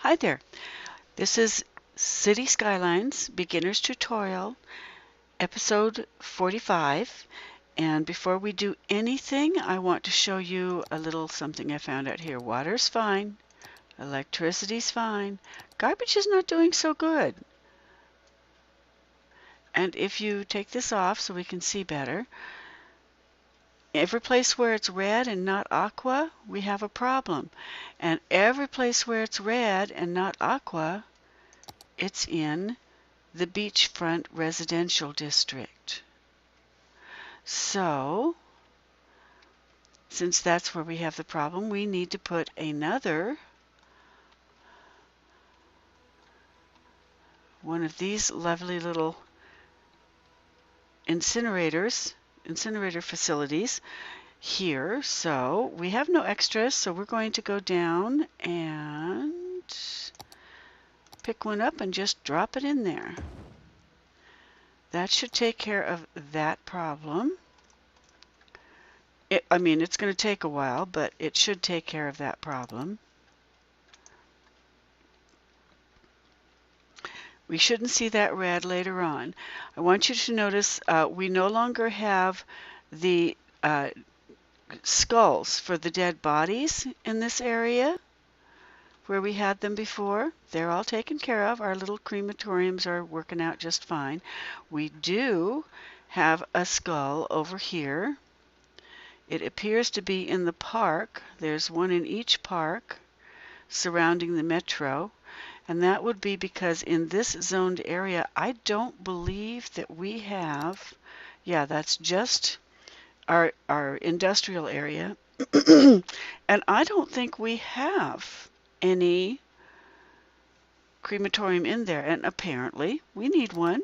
Hi there. This is City Skylines Beginner's Tutorial, episode 45. And before we do anything, I want to show you a little something I found out here. Water's fine. Electricity's fine. Garbage is not doing so good. And if you take this off so we can see better, every place where it's red and not aqua, we have a problem. And every place where it's red and not aqua, it's in the beachfront residential district. So, since that's where we have the problem, we need to put another one of these lovely little incinerator facilities here. So we have no extras, so we're going to go down and pick one up and just drop it in there. That should take care of that problem. I mean, it's going to take a while, but it should take care of that problem. We shouldn't see that red later on. I want you to notice we no longer have the skulls for the dead bodies in this area where we had them before. They're all taken care of. Our little crematoriums are working out just fine. We do have a skull over here. It appears to be in the park. There's one in each park surrounding the metro. And that would be because in this zoned area, I don't believe that we have, yeah, that's just our industrial area. And I don't think we have any crematorium in there. And apparently, we need one.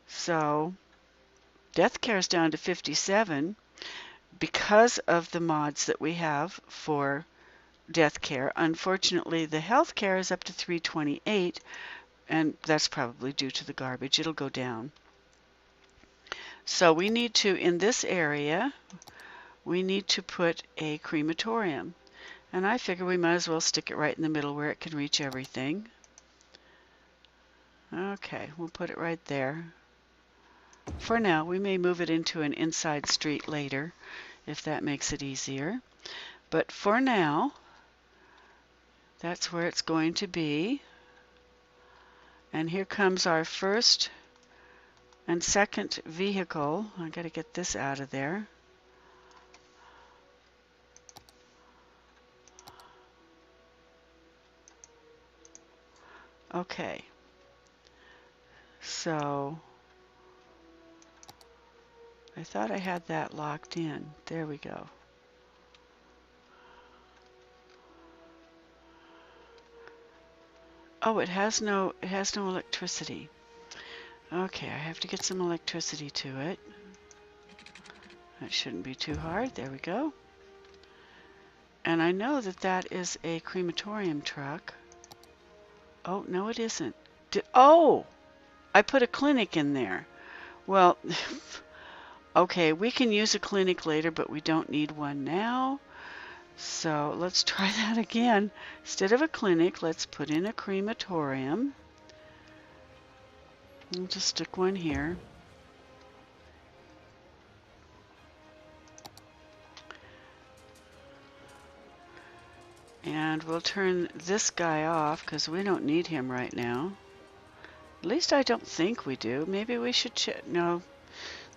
So, death care is down to 57 because of the mods that we have for death care. Unfortunately, the health care is up to 328, and that's probably due to the garbage. It'll go down. So we need to, in this area, we need to put a crematorium. And I figure we might as well stick it right in the middle where it can reach everything. Okay, we'll put it right there. For now, we may move it into an inside street later, if that makes it easier. But for now, that's where it's going to be. And here comes our first and second vehicle. I got to get this out of there. Okay. So I thought I had that locked in. There we go. Oh, it has no electricity. Okay, I have to get some electricity to it. That shouldn't be too hard. There we go. And I know that that is a crematorium truck. Oh, no, it isn't. Oh, I put a clinic in there. Well, okay, we can use a clinic later, but we don't need one now. So let's try that again. Instead of a clinic, let's put in a crematorium. We'll just stick one here. And we'll turn this guy off because we don't need him right now. At least I don't think we do. Maybe we should check. No,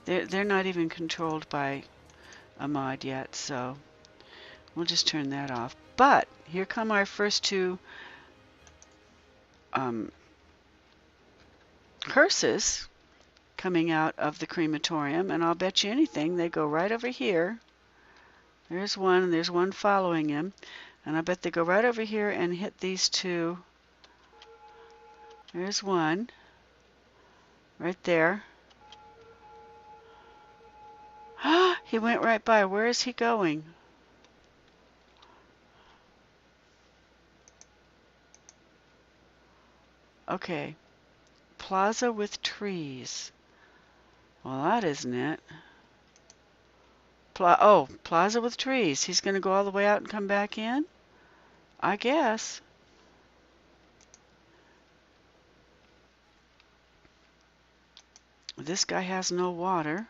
they're not even controlled by a mod yet, so we'll just turn that off. But here come our first two hearses coming out of the crematorium, and I'll bet you anything they go right over here. There's one, and there's one following him, and I bet they go right over here and hit these two. There's one right there. He went right by. Where is he going? Okay. Plaza with trees. Well, that isn't it. Plaza with trees. He's going to go all the way out and come back in? I guess. This guy has no water.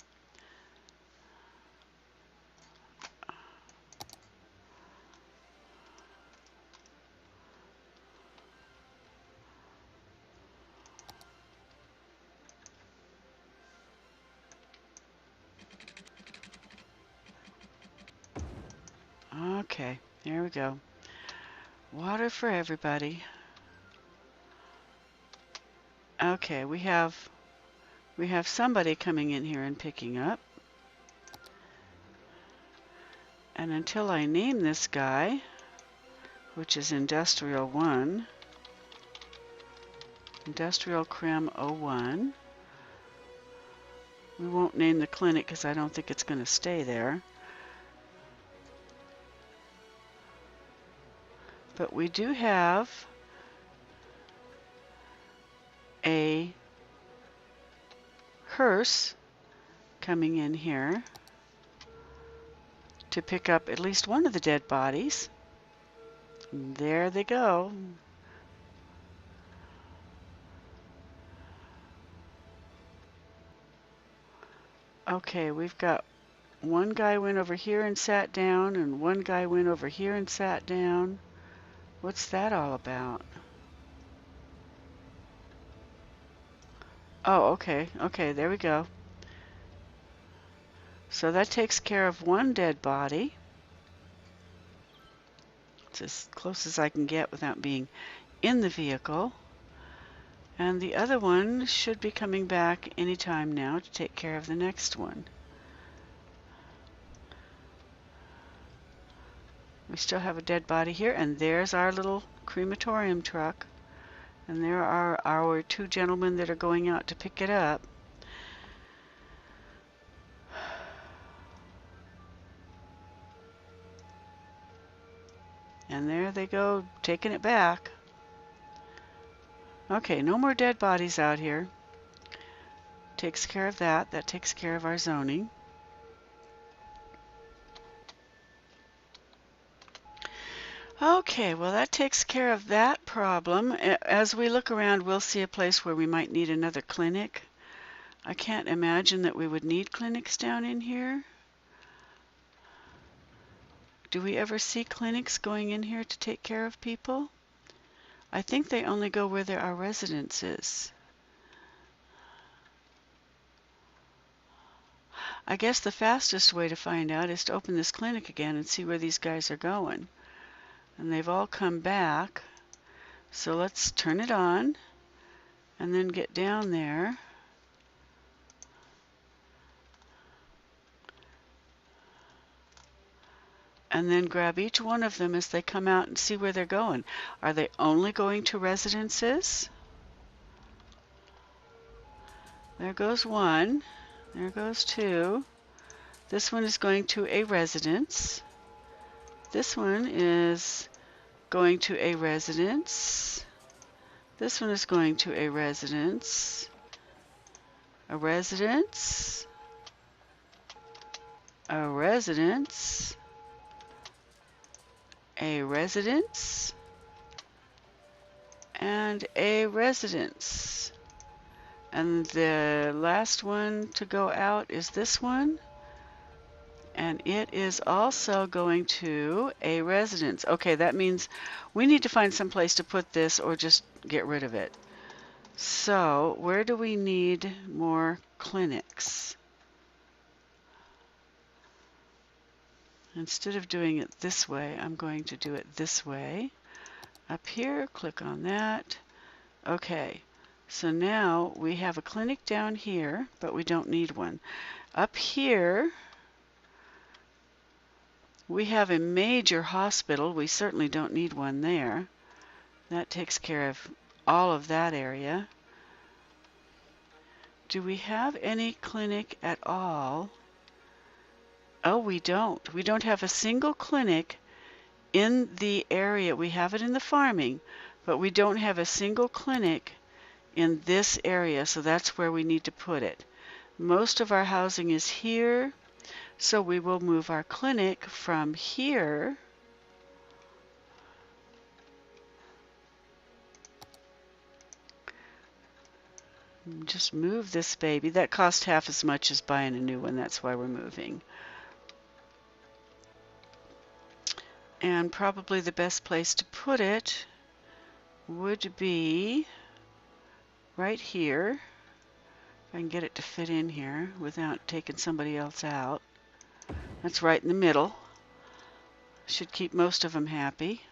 Okay, there we go. Water for everybody. Okay, we have somebody coming in here and picking up. And until I name this guy, which is Industrial 1, Industrial Crem 01, we won't name the clinic because I don't think it's going to stay there. But we do have a hearse coming in here to pick up at least one of the dead bodies. And there they go. Okay, we've got one guy went over here and sat down, and one guy went over here and sat down. What's that all about? Oh, okay, there we go. So that takes care of one dead body. It's as close as I can get without being in the vehicle. And the other one should be coming back anytime now to take care of the next one. We still have a dead body here, and there's our little crematorium truck. And there are our two gentlemen that are going out to pick it up. And there they go, taking it back. Okay, no more dead bodies out here. Takes care of that. That takes care of our zoning. Okay, well that takes care of that problem. As we look around, we'll see a place where we might need another clinic. I can't imagine that we would need clinics down in here. Do we ever see clinics going in here to take care of people? I think they only go where there are residences. I guess the fastest way to find out is to open this clinic again and see where these guys are going. And they've all come back. So let's turn it on and then get down there. And then grab each one of them as they come out and see where they're going. Are they only going to residences? There goes one. There goes two. This one is going to a residence. This one is going to a residence. This one is going to a residence. A residence. A residence. A residence. And a residence. And the last one to go out is this one. And it is also going to a residence. Okay, that means we need to find some place to put this or just get rid of it. So, where do we need more clinics? Instead of doing it this way, I'm going to do it this way. Up here, click on that. Okay, so now we have a clinic down here, but we don't need one. Up here, we have a major hospital. We certainly don't need one there. That takes care of all of that area. Do we have any clinic at all? Oh, we don't. We don't have a single clinic in the area. We have it in the farming, but we don't have a single clinic in this area, so that's where we need to put it. Most of our housing is here, so we will move our clinic from here Just move this baby. That cost half as much as buying a new one. That's why we're moving. And probably the best place to put it would be right here. If I can get it to fit in here without taking somebody else out. That's right in the middle. Should keep most of them happy.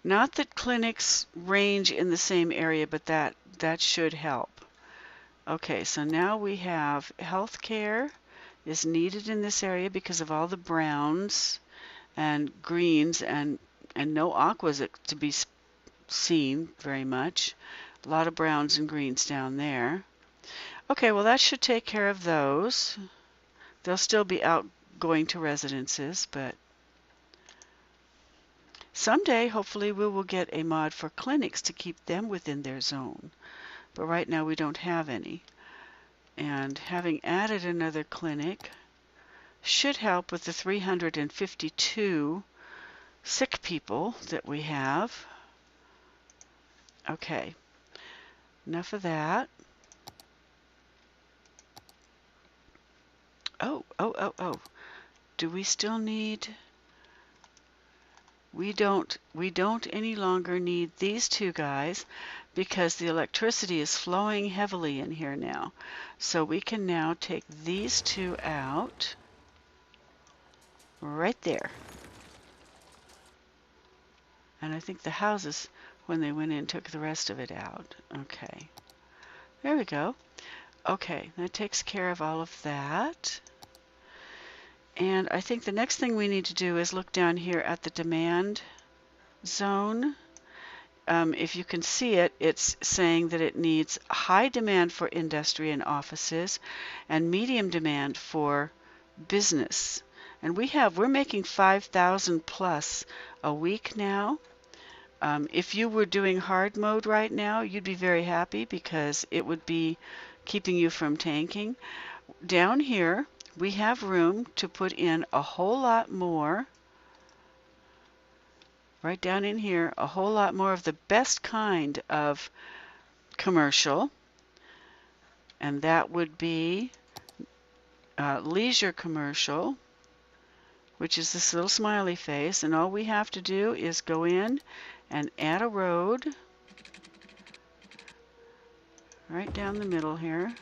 Not that clinics range in the same area, but that should help. Okay, so now we have healthcare is needed in this area because of all the browns and greens and no aquas to be seen very much. A lot of browns and greens down there. Okay, well that should take care of those. They'll still be out going to residences, but someday hopefully we will get a mod for clinics to keep them within their zone. But right now we don't have any. And having added another clinic should help with the 352 sick people that we have. Okay, enough of that. Oh. Do we still need... We don't any longer need these two guys because the electricity is flowing heavily in here now. So we can now take these two out right there. And I think the houses, when they went in, took the rest of it out. Okay. There we go. Okay, that takes care of all of that. And I think the next thing we need to do is look down here at the demand zone. If you can see it, it's saying that it needs high demand for industry and offices and medium demand for business. And we're making 5,000 plus a week now. If you were doing hard mode right now, you'd be very happy because it would be keeping you from tanking. Down here, we have room to put in a whole lot more, right down in here, a whole lot more of the best kind of commercial. And that would be leisure commercial, which is this little smiley face. And all we have to do is go in and add a road right down the middle here.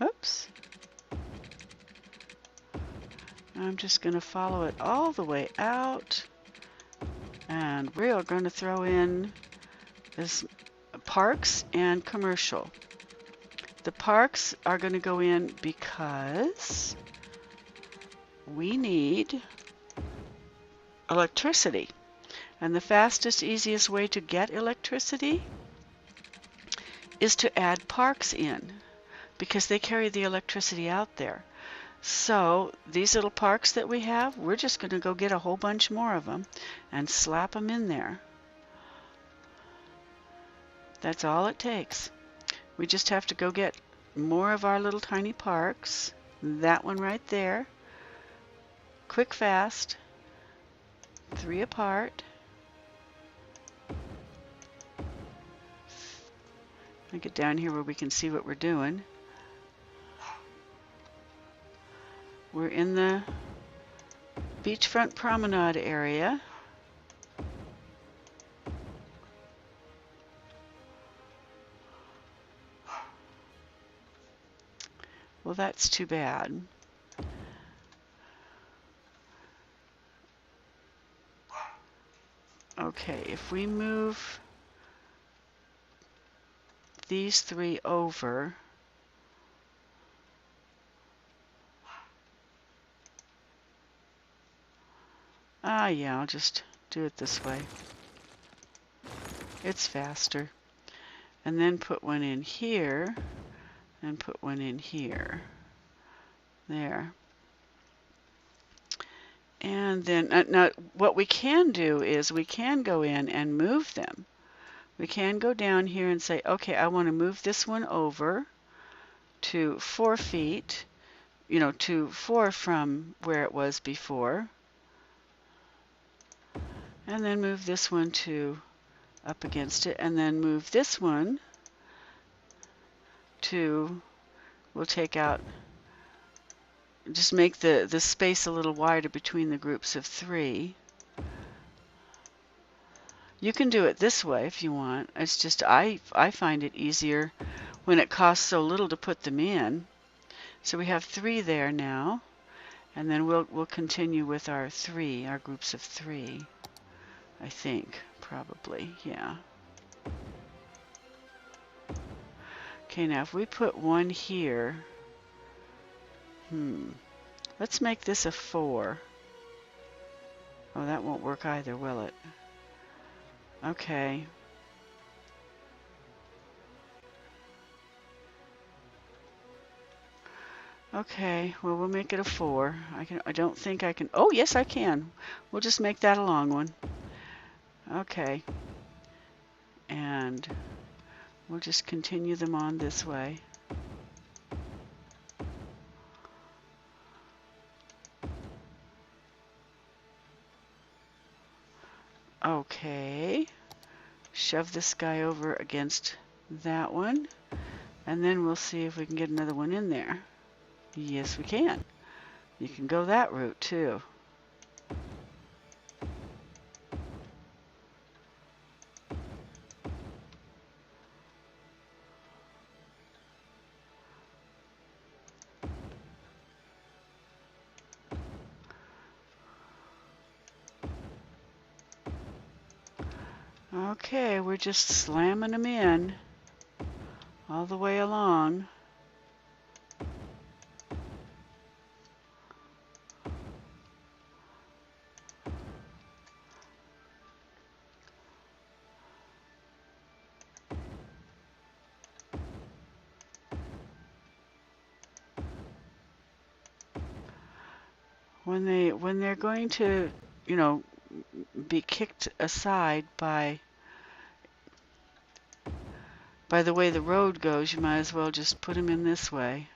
Oops. I'm just going to follow it all the way out. And we are going to throw in this parks and commercial. The parks are going to go in because we need electricity. And the fastest, easiest way to get electricity is to add parks in, because they carry the electricity out there. So these little parks that we have, we're just going to go get a whole bunch more of them and slap them in there. That's all it takes. We just have to go get more of our little tiny parks. That one right there. Quick, fast. 3 apart. I'll get down here where we can see what we're doing. We're in the beachfront promenade area. Well, that's too bad. Okay, if we move these 3 over, yeah, I'll just do it this way. It's faster. And then put one in here, and put one in here. There. And then, now what we can do is we can go in and move them. We can go down here and say, okay, I want to move this one over to 4 feet, to 4 from where it was before. And then move this one to up against it, and then move this one to, we'll take out, just make the space a little wider between the groups of 3. You can do it this way if you want. It's just I find it easier when it costs so little to put them in. So we have 3 there now, and then we'll continue with our groups of 3. I think probably, yeah. Okay, now if we put 1 here, let's make this a 4. Oh, that won't work either, will it? Okay. Okay, well, we'll make it a 4. I don't think I can. Oh, yes, I can. We'll just make that a long one. Okay. And we'll just continue them on this way. Okay. Shove this guy over against that one. And then we'll see if we can get another one in there. Yes, we can. You can go that route too. Okay, we're just slamming them in all the way along. When they're going to, you know, be kicked aside by the way the road goes, you might as well just put them in this way.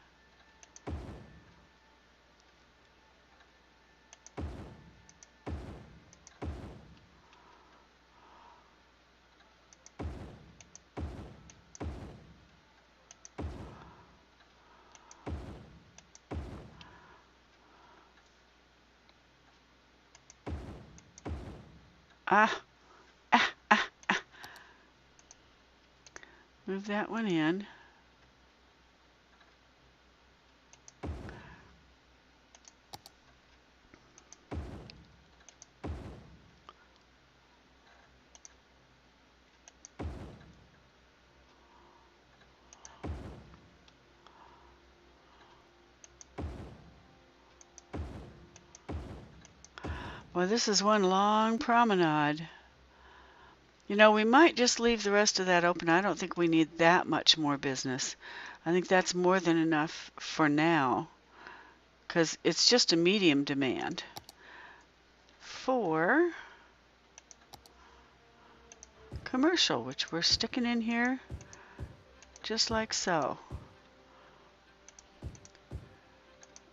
Move that one in. Well, this is one long promenade. You know, we might just leave the rest of that open. I don't think we need that much more business. I think that's more than enough for now, because it's just a medium demand. For commercial, which we're sticking in here just like so.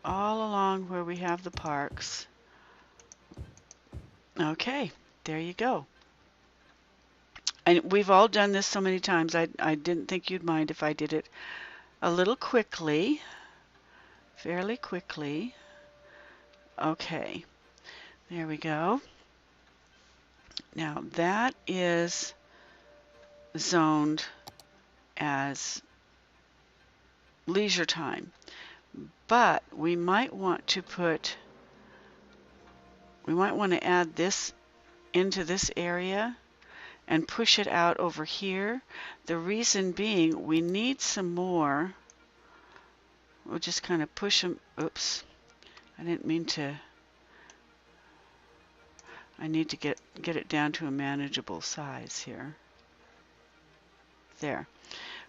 All along where we have the parks. Okay, there you go. And we've all done this so many times, I didn't think you'd mind if I did it a little quickly, fairly quickly. Okay, there we go. Now that is zoned as leisure time, but we might want to add this into this area and push it out over here. The reason being, we need some more. We'll just kind of push them. Oops, I didn't mean to. I need to get it down to a manageable size here. There.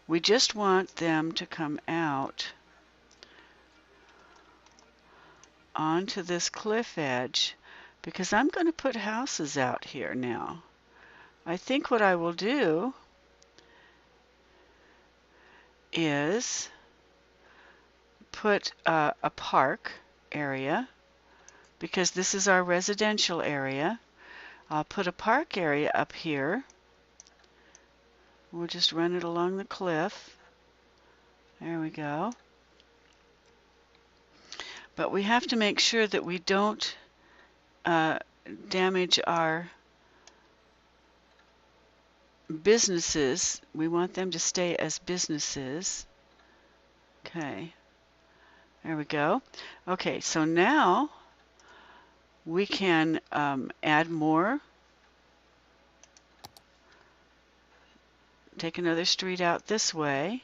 We just want them to come out onto this cliff edge, because I'm going to put houses out here now. I think what I will do is put a park area, because this is our residential area. I'll put a park area up here. We'll just run it along the cliff. There we go. But we have to make sure that we don't damage our businesses. We want them to stay as businesses. Okay, there we go. Okay, so now we can add more. Take another street out this way.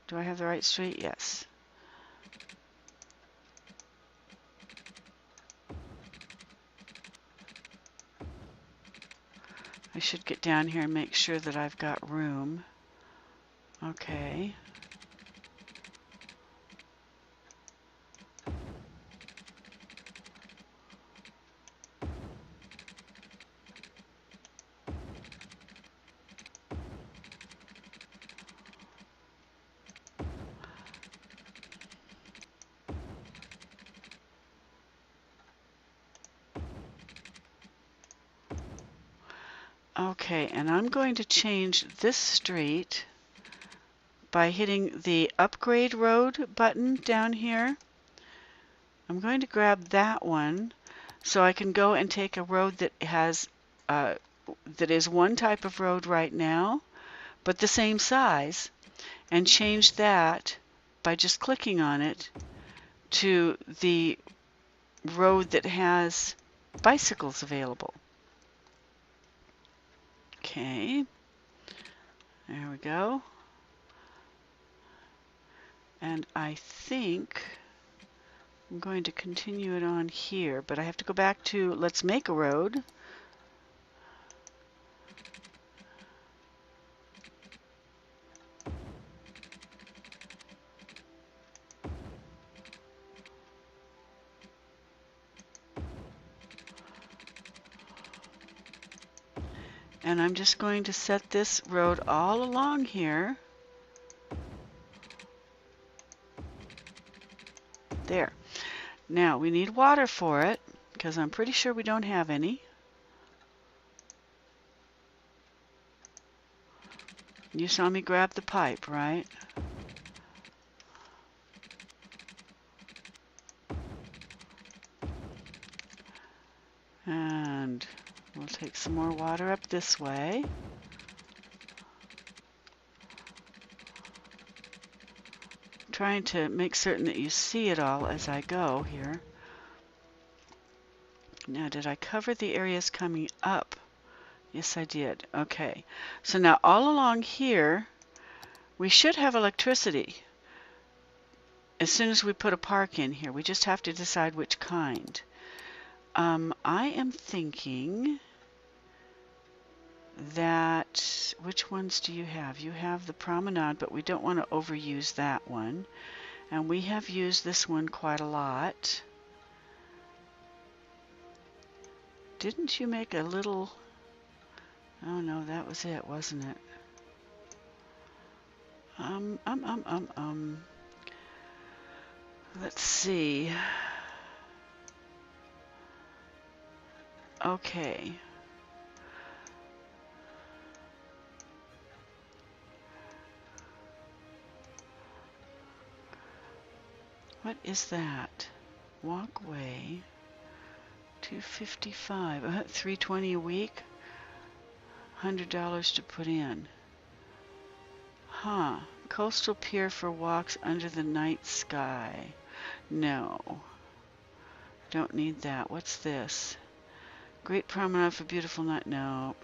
Do I have the right street? Yes. I should get down here and make sure that I've got room. Okay. Okay, and I'm going to change this street by hitting the Upgrade Road button down here. I'm going to grab that one so I can go and take a road that has that is one type of road right now, but the same size, and change that by just clicking on it to the road that has bicycles available. Okay, there we go. And I think I'm going to continue it on here, but I have to go back to let's make a road. And I'm just going to set this road all along here. There. Now we need water for it, because I'm pretty sure we don't have any. You saw me grab the pipe, right? And we'll take some more water up this way. Trying to make certain that you see it all as I go here. Now, did I cover the areas coming up? Yes, I did. Okay. So now all along here, we should have electricity as soon as we put a park in here. We just have to decide which kind. I am thinking that, which ones do you have? You have the promenade, but we don't want to overuse that one. And we have used this one quite a lot. Didn't you make a little... Oh no, that was it, wasn't it? Let's see. Okay. What is that? Walkway. $255. $320 a week. $100 to put in. Huh. Coastal pier for walks under the night sky. No. Don't need that. What's this? Great promenade for beautiful night. No.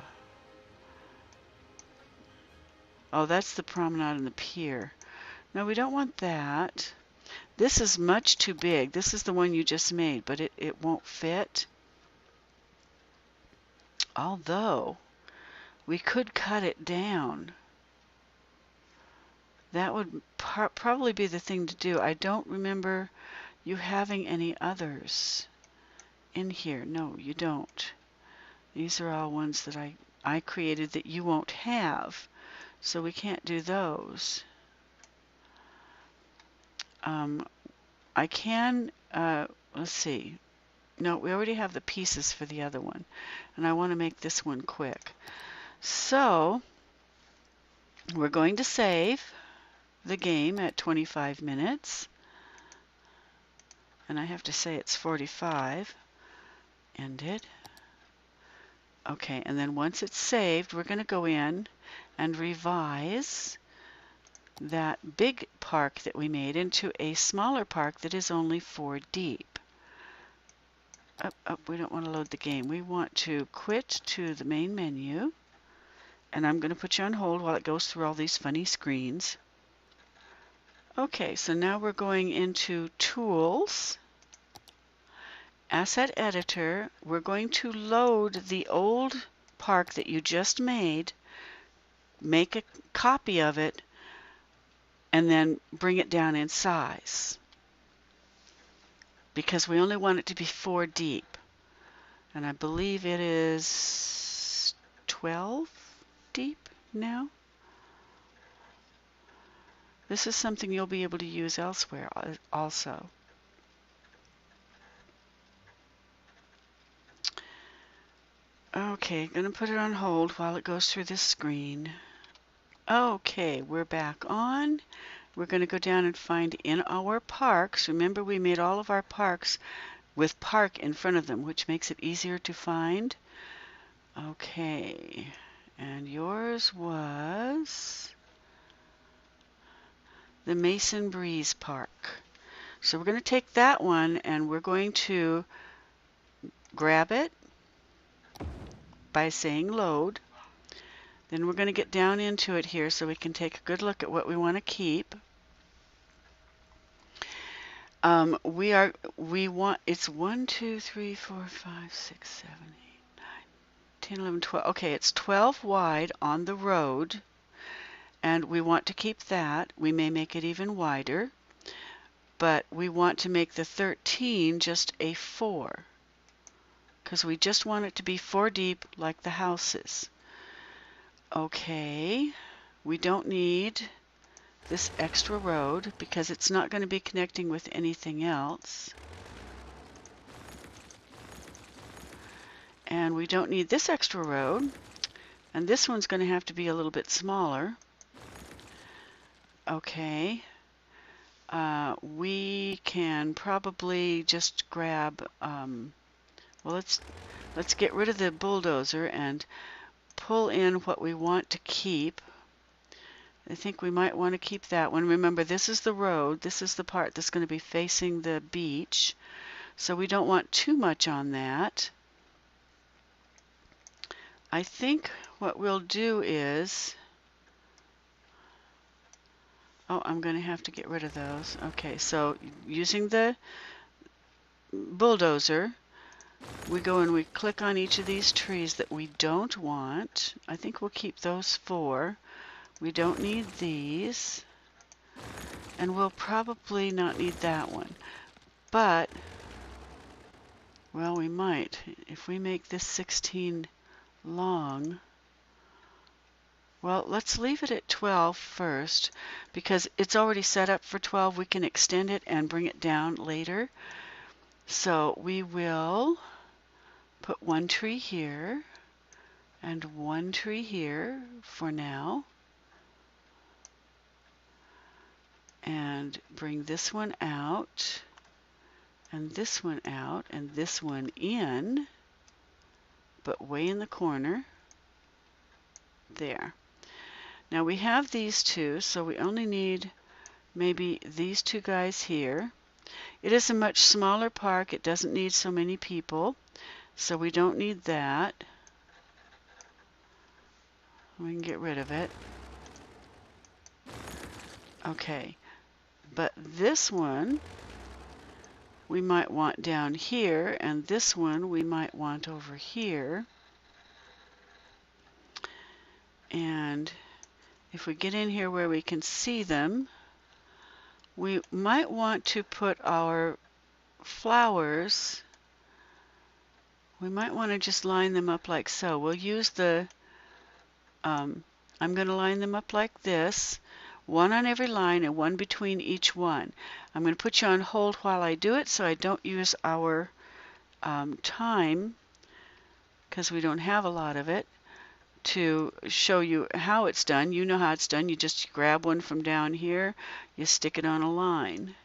Oh, that's the promenade and the pier. No, we don't want that. This is much too big. This is the one you just made, but it won't fit. Although, we could cut it down. That would probably be the thing to do. I don't remember you having any others in here. No, you don't. These are all ones that I created that you won't have. So we can't do those. I can, let's see. No, we already have the pieces for the other one, and I want to make this one quick. So we're going to save the game at 25 minutes, and I have to say it's 45. End it. Okay, and then once it's saved, we're going to go in and revise that big park that we made into a smaller park that is only 4 deep. We don't want to load the game. We want to quit to the main menu, and I'm going to put you on hold while it goes through all these funny screens. Okay, so now we're going into Tools, Asset Editor. We're going to load the old park that you just made, make a copy of it, and then bring it down in size, because we only want it to be 4 deep, and I believe it is 12 deep now. This is something you'll be able to use elsewhere also. Okay, going to put it on hold while it goes through this screen. Okay, we're back on. We're going to go down and find in our parks. Remember, we made all of our parks with park in front of them, which makes it easier to find. Okay, and yours was the Mason Breeze Park. So we're going to take that one and we're going to grab it by saying load. Then we're going to get down into it here so we can take a good look at what we want to keep. It's 1, 2, 3, 4, 5, 6, 7, 8, 9, 10, 11, 12. Okay, it's 12 wide on the road, and we want to keep that. We may make it even wider, but we want to make the 13 just a 4, because we just want it to be 4 deep like the houses. Okay, we don't need this extra road because it's not going to be connecting with anything else. And we don't need this extra road, and this one's going to have to be a little bit smaller. Okay, we can probably just grab, well, let's get rid of the bulldozer and pull in what we want to keep. I think we might want to keep that one. Remember, this is the road. This is the part that's going to be facing the beach. So we don't want too much on that. I think what we'll do is, oh, I'm going to have to get rid of those. Okay, so using the bulldozer, we go and we click on each of these trees that we don't want. I think we'll keep those 4. We don't need these, and we'll probably not need that one. But, well, we might. If we make this 16 long, well, let's leave it at 12 first, because it's already set up for 12. We can extend it and bring it down later. So we will put 1 tree here and 1 tree here for now, and bring this one out, and this one out, and this one in, but way in the corner. There. Now we have these 2, so we only need maybe these 2 guys here. It is a much smaller park. It doesn't need so many people, so we don't need that. We can get rid of it. Okay. But this one we might want down here, and this one we might want over here. And if we get in here where we can see them, we might want to put our flowers, we might want to just line them up like so. We'll use the, I'm going to line them up like this. 1 on every line and 1 between each one. I'm going to put you on hold while I do it so I don't use our time, because we don't have a lot of it, to show you how it's done. You know how it's done. You just grab one from down here, you stick it on a line.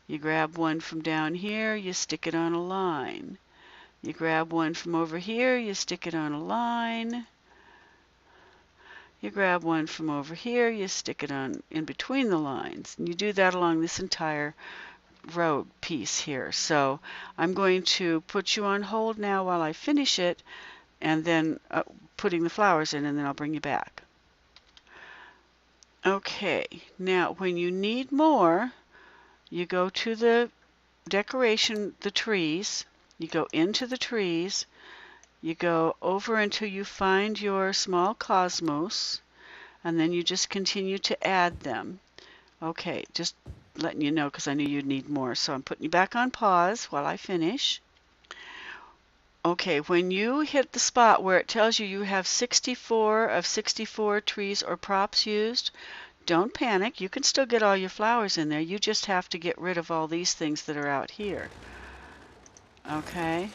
You grab one from down here, you stick it on a line. You grab one from over here, you stick it on a line. You grab one from over here, you stick it on in between the lines. And you do that along this entire road piece here. So I'm going to put you on hold now while I finish it, and then putting the flowers in, and then I'll bring you back. Okay, now when you need more, you go to the decoration, the trees, you go into the trees, you go over until you find your small cosmos, and then you just continue to add them. Okay, just letting you know because I knew you'd need more. So I'm putting you back on pause while I finish. Okay, when you hit the spot where it tells you you have 64 of 64 trees or props used, don't panic. You can still get all your flowers in there. You just have to get rid of all these things that are out here. Okay?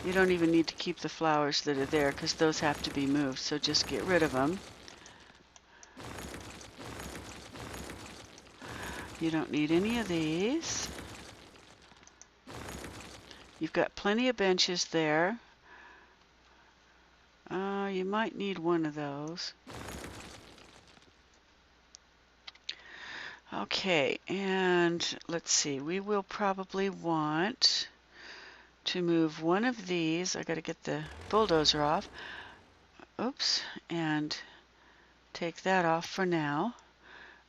You don't even need to keep the flowers that are there because those have to be moved. So just get rid of them. You don't need any of these. You've got plenty of benches there. You might need one of those. Okay, and let's see. We will probably want to move one of these. I got to get the bulldozer off. Oops, and take that off for now.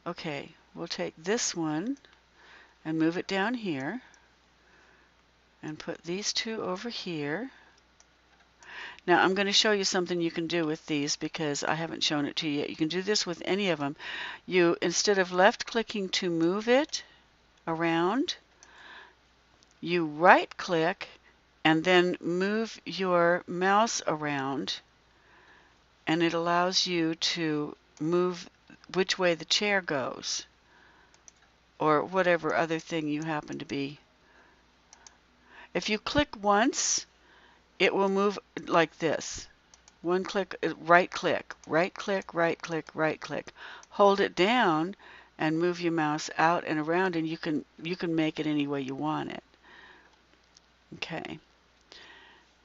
Okay, we'll take this one and move it down here and put these two over here. Now I'm going to show you something you can do with these because I haven't shown it to you yet. You can do this with any of them. You, instead of left clicking to move it around, you right click and then move your mouse around, and it allows you to move which way the chair goes or whatever other thing you happen to be. If you click once, it will move like this. One click, right click, right click, right click, right click. Hold it down and move your mouse out and around, and you can make it any way you want it. Okay.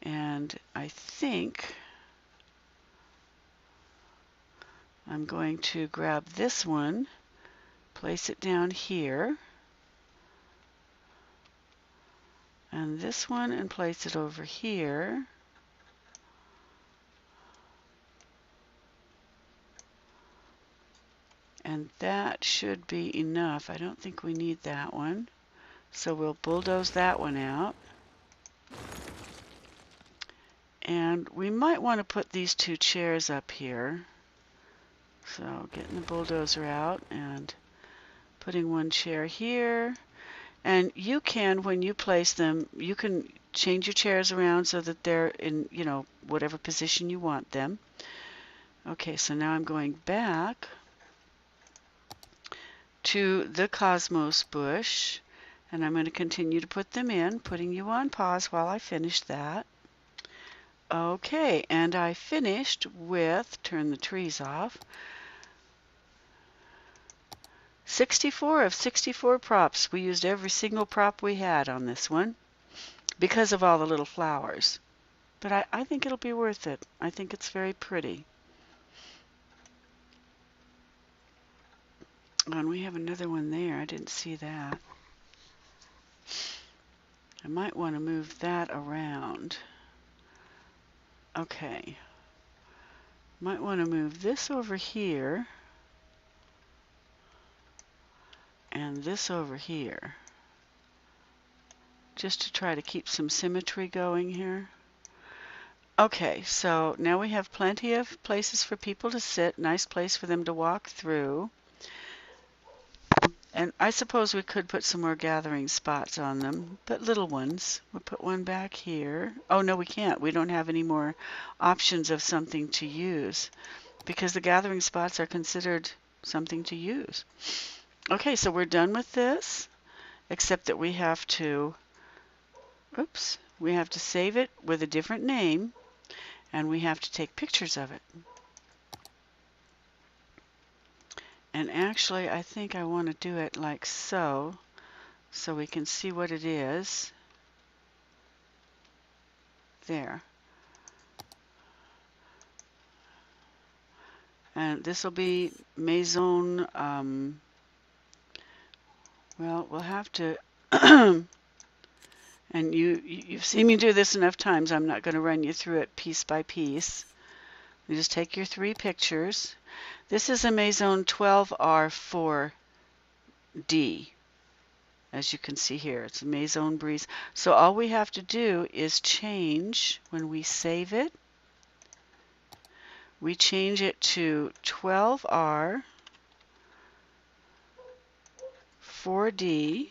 And I think I'm going to grab this one, place it down here, and this one, and place it over here. And that should be enough. I don't think we need that one. So we'll bulldoze that one out. And we might want to put these two chairs up here. So getting the bulldozer out and putting one chair here. And you can, when you place them, you can change your chairs around so that they're in, you know, whatever position you want them. Okay, so now I'm going back to the cosmos bush, and I'm going to continue to put them in, putting you on pause while I finish that. Okay, and I finished with, turn the trees off, 64 of 64 props. We used every single prop we had on this one because of all the little flowers. But I think it'll be worth it. I think it's very pretty. And we have another one there. I didn't see that. I might want to move that around. Okay. Might want to move this over here and this over here, just to try to keep some symmetry going here. Okay, so now we have plenty of places for people to sit, nice place for them to walk through. And I suppose we could put some more gathering spots on them, but little ones. We'll put one back here. Oh, no, we can't. We don't have any more options of something to use because the gathering spots are considered something to use. Okay, so we're done with this, except that we have to, oops, we have to save it with a different name, and we have to take pictures of it. And actually, I think I want to do it like so we can see what it is. There. And this will be Maison, well, we'll have to, and you've seen me do this enough times, I'm not going to run you through it piece by piece. You just take your 3 pictures. This is a Maison 12R4D, as you can see here. It's a Maison Breeze. So all we have to do is change, when we save it, we change it to 12R4D,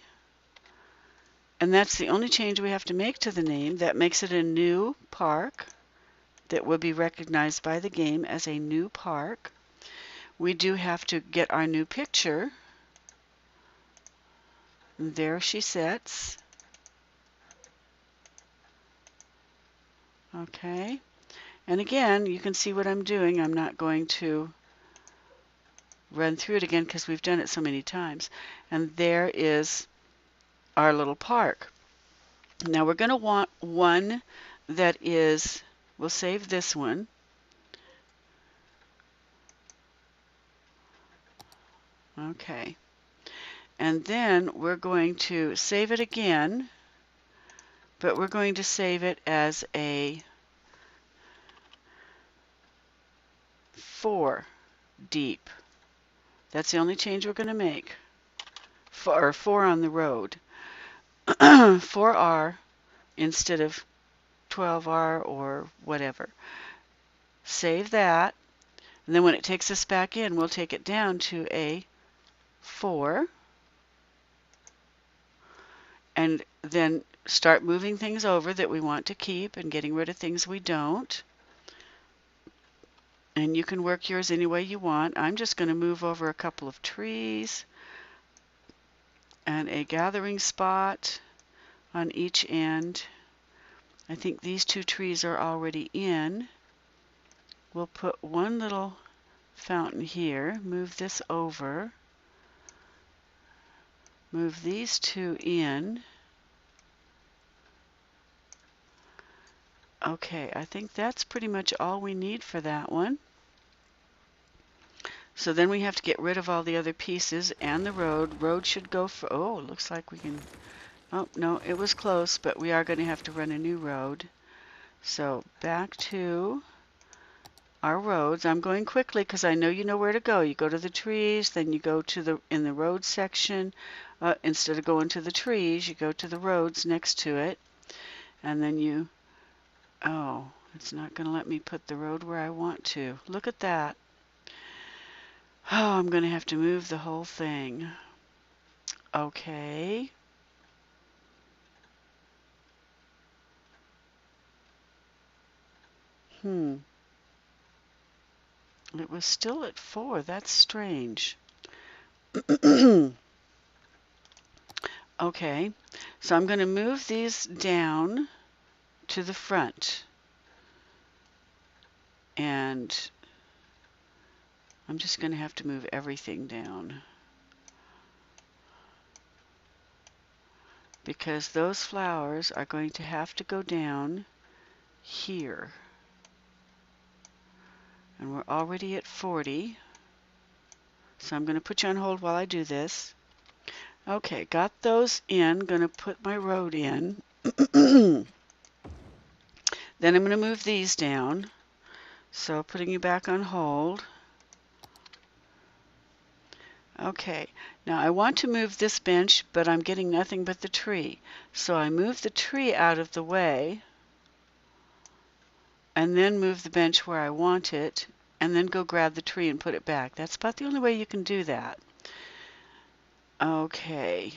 and that's the only change we have to make to the name. That makes it a new park that will be recognized by the game as a new park. We do have to get our new picture. And there she sits. Okay. And again, you can see what I'm doing. I'm not going to run through it again because we've done it so many times. And there is our little park. Now we're going to want one that is, we'll save this one. Okay. And then we're going to save it again, but we're going to save it as a 4 deep. That's the only change we're going to make. 4 on the road. 4R instead of 12R or whatever. Save that. And then when it takes us back in, we'll take it down to a 4. And then start moving things over that we want to keep and getting rid of things we don't. And you can work yours any way you want. I'm just going to move over a couple of trees and a gathering spot on each end. I think these 2 trees are already in. We'll put one little fountain here, move this over, move these 2 in. Okay, I think that's pretty much all we need for that one. So then we have to get rid of all the other pieces and the road. Road should go for, oh, it looks like we can, oh, no, it was close, but we are going to have to run a new road. So back to our roads. I'm going quickly because I know you know where to go. You go to the trees, then you go to the, in the road section, instead of going to the trees, you go to the roads next to it, and then you, oh, it's not going to let me put the road where I want to. Look at that. Oh, I'm going to have to move the whole thing. Okay. It was still at 4. That's strange. Okay, so I'm going to move these down to the front. And I'm just going to have to move everything down, because those flowers are going to have to go down here. And we're already at 40. So I'm going to put you on hold while I do this. Okay, got those in. Going to put my road in. Then I'm going to move these down. So putting you back on hold. Okay, now I want to move this bench, but I'm getting nothing but the tree. So I move the tree out of the way, and then move the bench where I want it, and then go grab the tree and put it back. That's about the only way you can do that. Okay.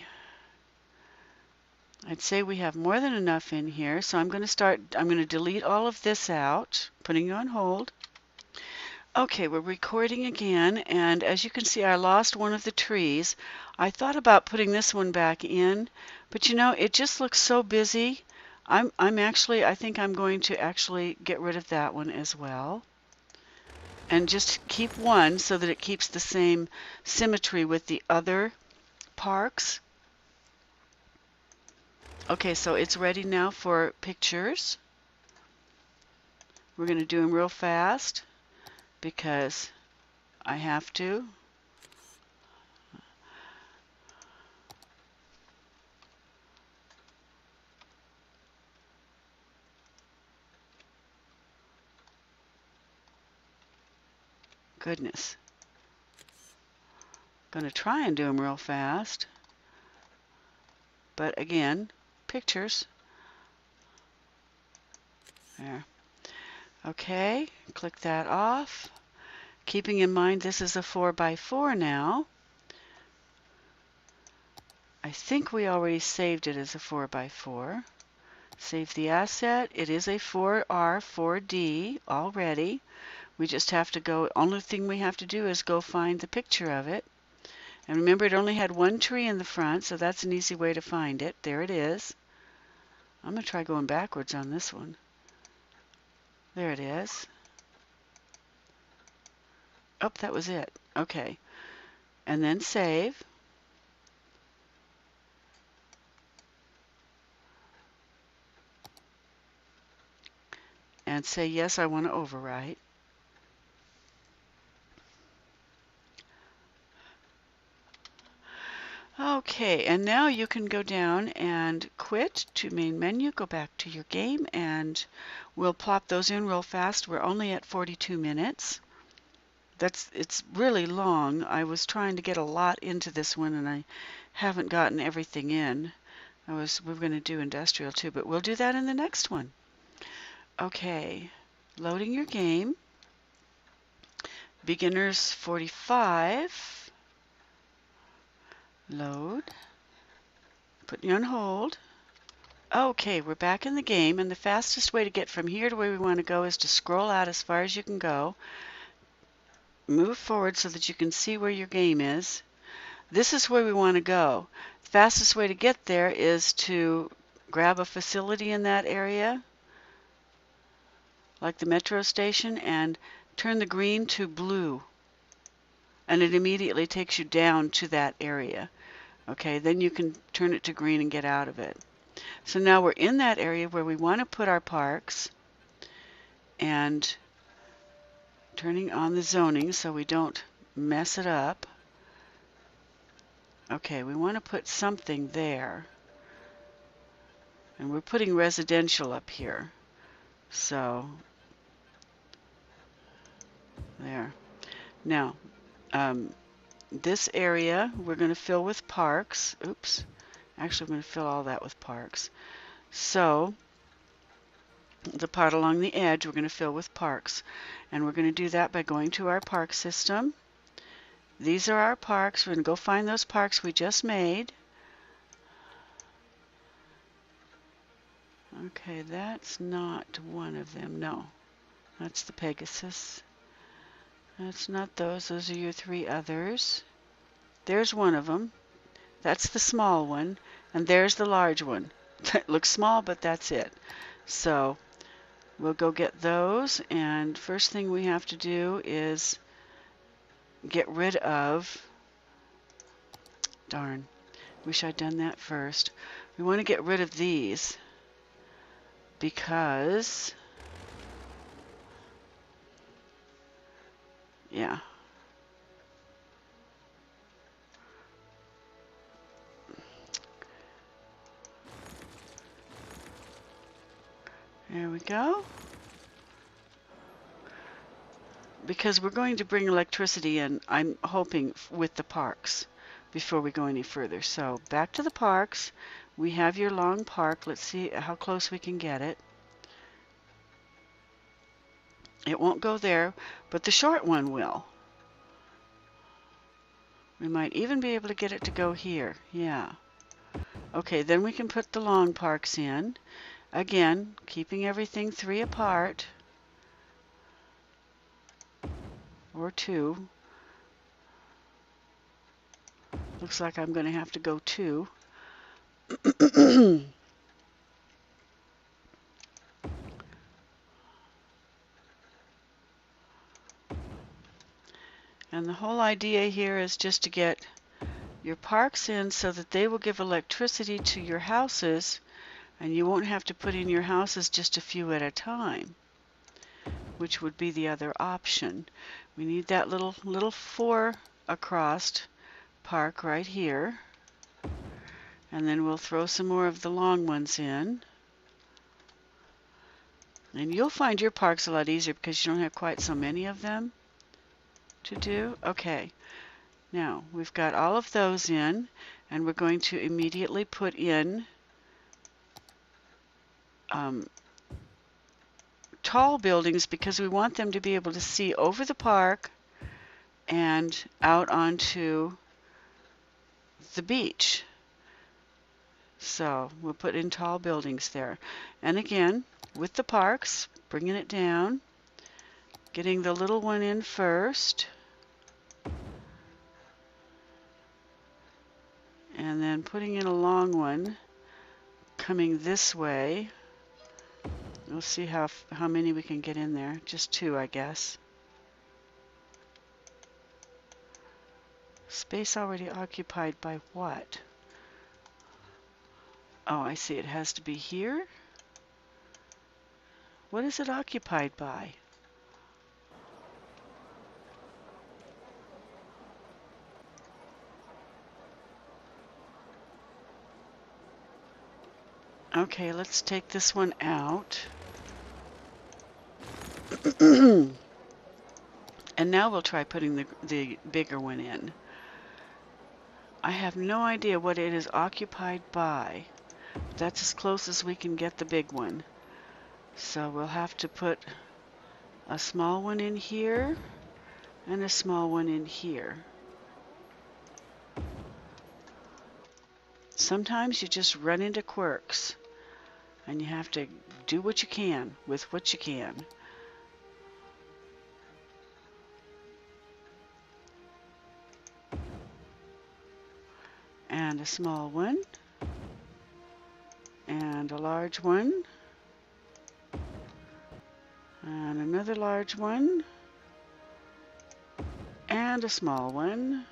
I'd say we have more than enough in here, so I'm going to delete all of this out, putting you on hold. Okay, we're recording again, and as you can see, I lost one of the trees. I thought about putting this one back in, but you know, it just looks so busy. I think I'm going to actually get rid of that one as well. And just keep one so that it keeps the same symmetry with the other parks. Okay, so it's ready now for pictures. We're going to do them real fast because I have to. Goodness. Going to try and do them real fast. But again, pictures. There. Okay, click that off. Keeping in mind this is a 4x4 now. I think we already saved it as a 4x4. Save the asset. It is a 4R, 4D already. We just have to go, only thing we have to do is go find the picture of it. And remember, it only had one tree in the front, so that's an easy way to find it. There it is. I'm going to try going backwards on this one. There it is. Oh, that was it. Okay. And then save. And say, yes, I want to overwrite. Okay, and now you can go down and quit to main menu, go back to your game, and we'll plop those in real fast. We're only at 42 minutes. It's really long. I was trying to get a lot into this one, and I haven't gotten everything in. We were going to do industrial too, but we'll do that in the next one. Okay, loading your game. Beginners 45. Load. Putting you on hold. Okay, we're back in the game, and the fastest way to get from here to where we want to go is to scroll out as far as you can go. Move forward so that you can see where your game is. This is where we want to go. The fastest way to get there is to grab a facility in that area, like the metro station, and turn the green to blue. And it immediately takes you down to that area. Okay, then you can turn it to green and get out of it. So now we're in that area where we want to put our parks, and turning on the zoning so we don't mess it up. Okay, we want to put something there. And we're putting residential up here. So, there. Now, this area we're going to fill with parks. Oops. Actually, I'm going to fill all that with parks. So, the part along the edge we're going to fill with parks. And we're going to do that by going to our park system. These are our parks. We're going to go find those parks we just made. Okay, that's not one of them. No, that's the Pegasus. That's not those. Those are your three others. There's one of them. That's the small one. And there's the large one. It looks small, but that's it. So we'll go get those. And first thing we have to do is get rid of... Darn. Wish I'd done that first. We want to get rid of these because... Yeah. There we go. Because we're going to bring electricity in, I'm hoping, with the parks before we go any further. So back to the parks. We have your long park. Let's see how close we can get it. It won't go there, but the short one will. We might even be able to get it to go here. Yeah. Okay, then we can put the long parks in. Again, keeping everything 3 apart. Or 2. Looks like I'm going to have to go 2. And the whole idea here is just to get your parks in so that they will give electricity to your houses, and you won't have to put in your houses just a few at a time, which would be the other option. We need that little 4 across park right here, and then we'll throw some more of the long ones in. And you'll find your parks a lot easier because you don't have quite so many of them to do. Okay, now we've got all of those in, and we're going to immediately put in tall buildings because we want them to be able to see over the park and out onto the beach. So we'll put in tall buildings there. And again, with the parks, bringing it down, getting the little one in first, and then putting in a long one coming this way. We'll see how many we can get in there. Just 2, I guess. Space already occupied by what? Oh, I see. It has to be here. What is it occupied by? Okay, let's take this one out. And now we'll try putting the bigger one in. I have no idea what it is occupied by. That's as close as we can get the big one. So we'll have to put a small one in here and a small one in here. Sometimes you just run into quirks, and you have to do what you can with what you can. And a small one, and a large one, and another large one, and a small one,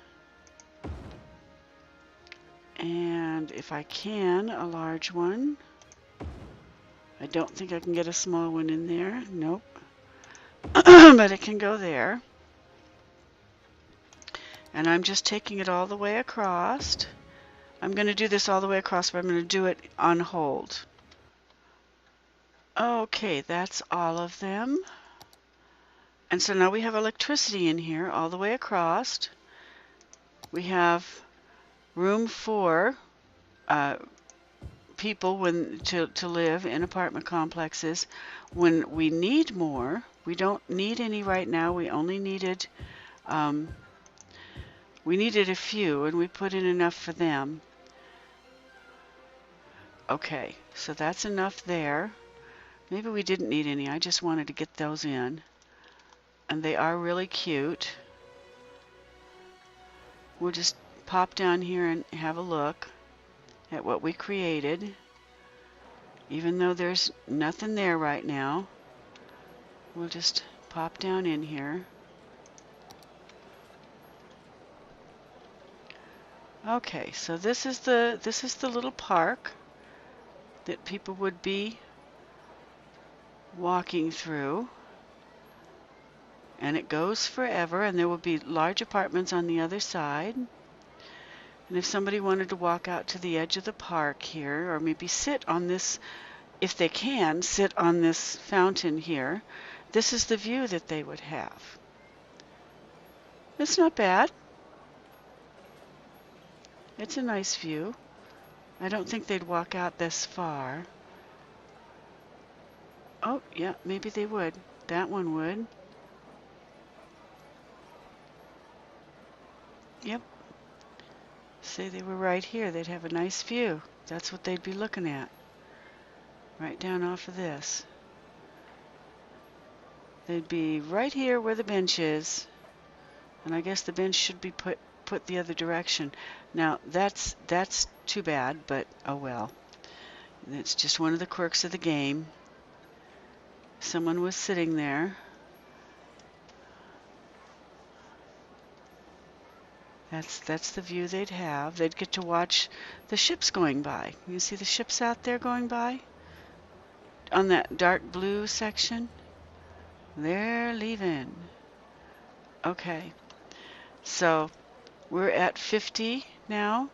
and if I can, a large one. I don't think I can get a small one in there. Nope. But it can go there. And I'm just taking it all the way across. I'm going to do this all the way across, but I'm going to do it on hold. Okay, that's all of them. And so now we have electricity in here all the way across. We have room for people to live in apartment complexes. When we need more, we don't need any right now. We only needed a few, and we put in enough for them. Okay, so that's enough there. Maybe we didn't need any. I just wanted to get those in. And they are really cute. We'll just pop down here and have a look at what we created. Even though there's nothing there right now, we'll just pop down in here. Okay, so this is the little park that people would be walking through, and it goes forever, and there will be large apartments on the other side. And if somebody wanted to walk out to the edge of the park here, or maybe sit on this, if they can, sit on this fountain here, this is the view that they would have. It's not bad. It's a nice view. I don't think they'd walk out this far. Oh, yeah, maybe they would. That one would. Yep. Say they were right here, they'd have a nice view. That's what they'd be looking at. Right down off of this. They'd be right here where the bench is. And I guess the bench should be put the other direction. Now, that's too bad, but oh well. It's just one of the quirks of the game. Someone was sitting there. That's the view they'd have. They'd get to watch the ships going by. You see the ships out there going by? On that dark blue section? They're leaving. Okay, so we're at 50 now,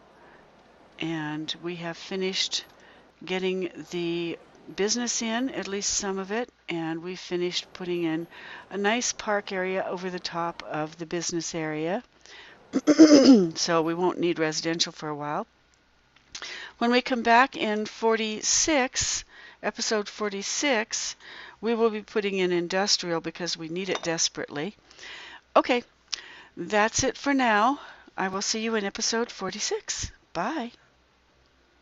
and we have finished getting the business in, at least some of it, and we finished putting in a nice park area over the top of the business area. So we won't need residential for a while. When we come back in 46, episode 46, we will be putting in industrial because we need it desperately. Okay, that's it for now. I will see you in episode 46. Bye.